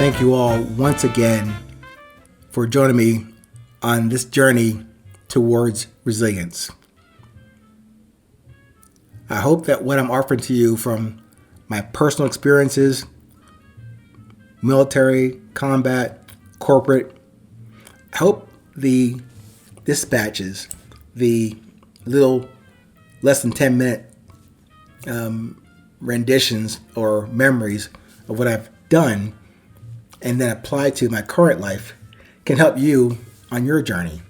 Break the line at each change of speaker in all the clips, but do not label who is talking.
thank you all once again for joining me on this journey towards resilience. I hope that what I'm offering to you from my personal experiences, military, combat, corporate, I hope the dispatches, the little less than 10-minute renditions or memories of what I've done and then apply to my current life can help you on your journey.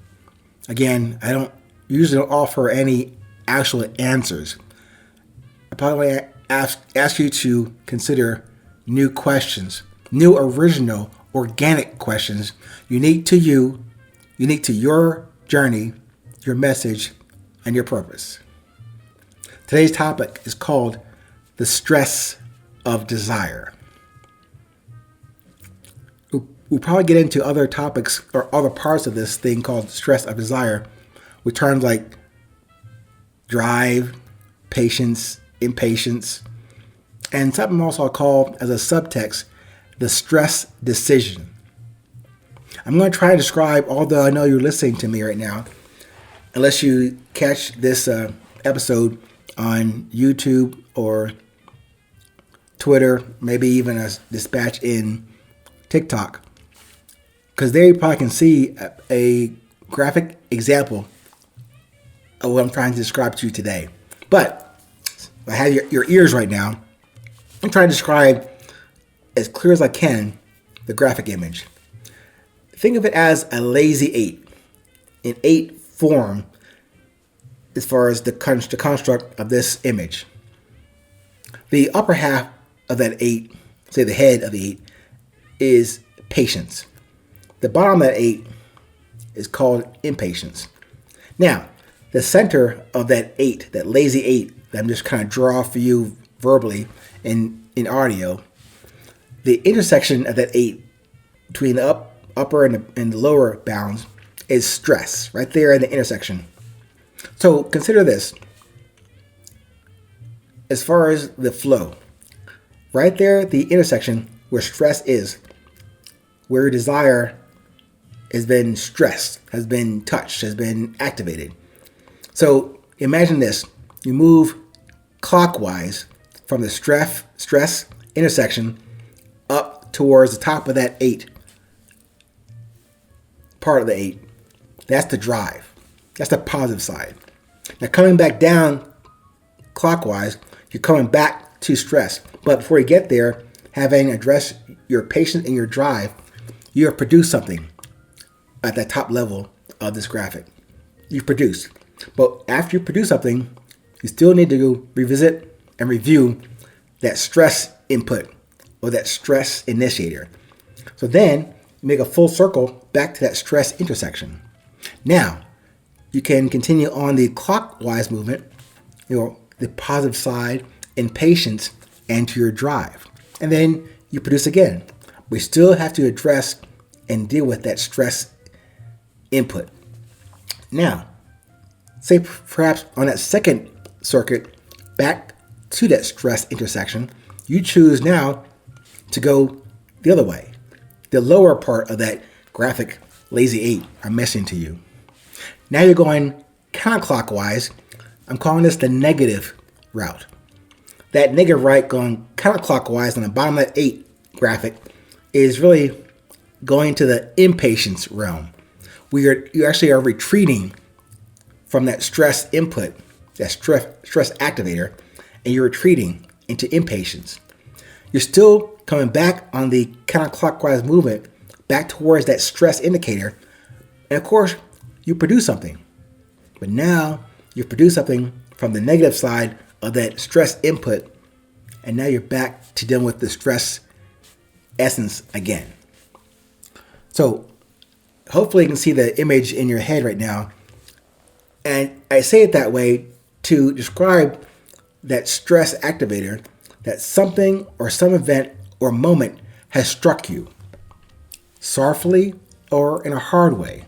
Again, I don't usually offer any actual answers. I probably ask you to consider new questions, new original organic questions, unique to you, unique to your journey, your message, and your purpose. Today's topic is called the stress of desire. We'll probably get into other topics or other parts of this thing called stress of desire with terms like drive, patience, impatience, and something also I'll call as a subtext, the stress decision. I'm going to try to describe, although I know you're listening to me right now, unless you catch this episode on YouTube or Twitter, maybe even a dispatch in TikTok, because there you probably can see a graphic example of what I'm trying to describe to you today. But I have your ears right now. I'm trying to describe as clear as I can the graphic image. Think of it as a lazy 8, in 8 form as far as the construct of this image. The upper half of that 8, say the head of the 8, is patience. The bottom of that 8 is called impatience. Now, the center of that 8, that lazy 8, that I'm just kind of draw for you verbally in audio, the intersection of that 8 between the upper and the lower bounds is stress, right there in the intersection. So consider this. As far as the flow, right there at the intersection where stress is, where desire has been stressed, has been touched, has been activated. So imagine this. You move clockwise from the stress intersection up towards the top of that 8, part of the 8. That's the drive. That's the positive side. Now coming back down clockwise, you're coming back to stress. But before you get there, having addressed your patience and your drive, you have produced something at that top level of this graphic. You've produced. But after you produce something, you still need to revisit and review that stress input or that stress initiator. So then you make a full circle back to that stress intersection. Now, you can continue on the clockwise movement, the positive side, in patience and to your drive. And then you produce again. We still have to address and deal with that stress input. Now, say perhaps on that second circuit, back to that stress intersection, you choose now to go the other way. The lower part of that graphic lazy 8 I'm mentioning to you. Now you're going counterclockwise. I'm calling this the negative route. That negative route going counterclockwise on the bottom of that 8 graphic is really going to the impatience realm. You actually are retreating from that stress input, that stress activator, and you're retreating into impatience. You're still coming back on the counterclockwise movement back towards that stress indicator. And of course, you produce something. But now you've produced something from the negative side of that stress input, and now you're back to dealing with the stress essence again. So hopefully you can see the image in your head right now. And I say it that way to describe that stress activator, that something or some event or moment has struck you, sorrowfully or in a hard way.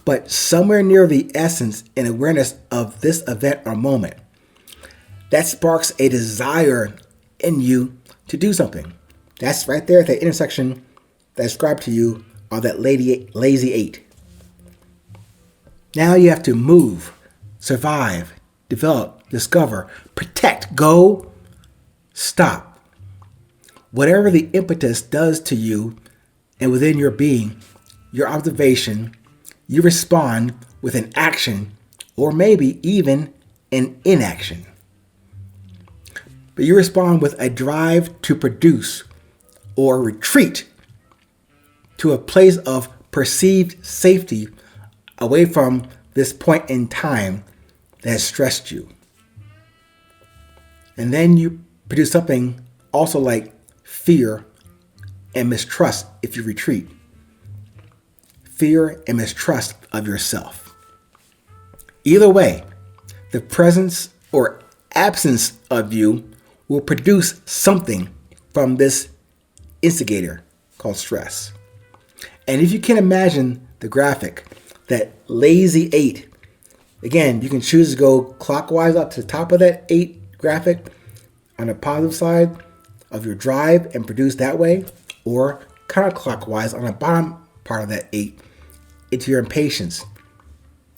But somewhere near the essence and awareness of this event or moment, that sparks a desire in you to do something, That's right there at the intersection that I described to you of that lazy 8. Now you have to move, survive, develop, discover, protect, go, stop. Whatever the impetus does to you and within your being, your observation, you respond with an action or maybe even an inaction. But you respond with a drive to produce or retreat to a place of perceived safety away from this point in time that has stressed you. And then you produce something also like fear and mistrust if you retreat. Fear and mistrust of yourself. Either way, the presence or absence of you will produce something from this instigator called stress. And if you can imagine the graphic, that lazy 8, again, you can choose to go clockwise up to the top of that 8 graphic on the positive side of your drive and produce that way, or counterclockwise on the bottom part of that 8 into your impatience,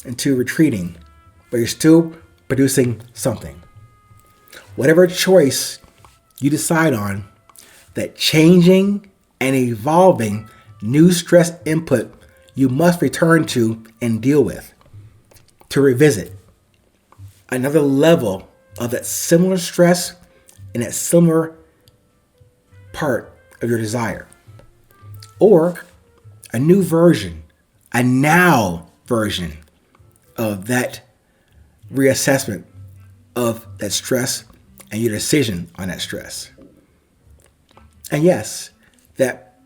into retreating, but you're still producing something. Whatever choice you decide on, that changing and evolving new stress input you must return to and deal with, to revisit another level of that similar stress and that similar part of your desire. Or a new version, a now version of that reassessment of that stress and your decision on that stress. And yes, that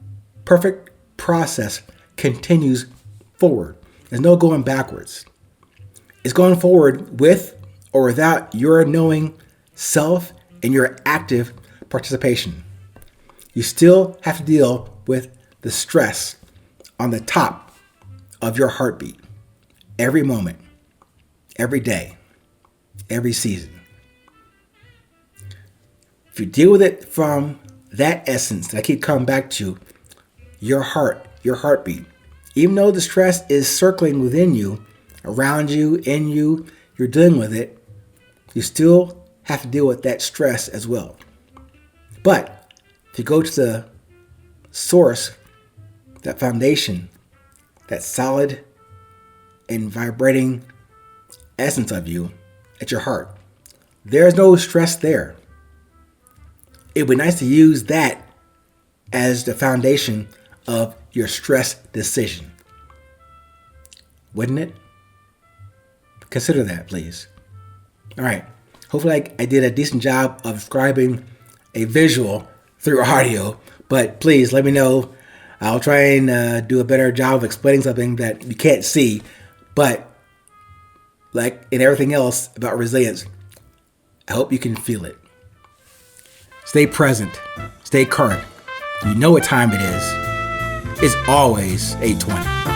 perfect process continues forward. There's no going backwards. It's going forward with or without your knowing self and your active participation. You still have to deal with the stress on the top of your heartbeat every moment, every day, every season. If you deal with it from that essence that I keep coming back to, your heart, your heartbeat, even though the stress is circling within you, around you, in you, you're dealing with it, you still have to deal with that stress as well. But if you go to the source, that foundation, that solid and vibrating essence of you at your heart, there's no stress there. It would be nice to use that as the foundation of your stress decision. Wouldn't it? Consider that, please. All right. Hopefully I did a decent job of describing a visual through audio, but please let me know. I'll try and do a better job of explaining something that you can't see, but like in everything else about resilience, I hope you can feel it. Stay present. Stay current. You know what time it is. It's always 8:20.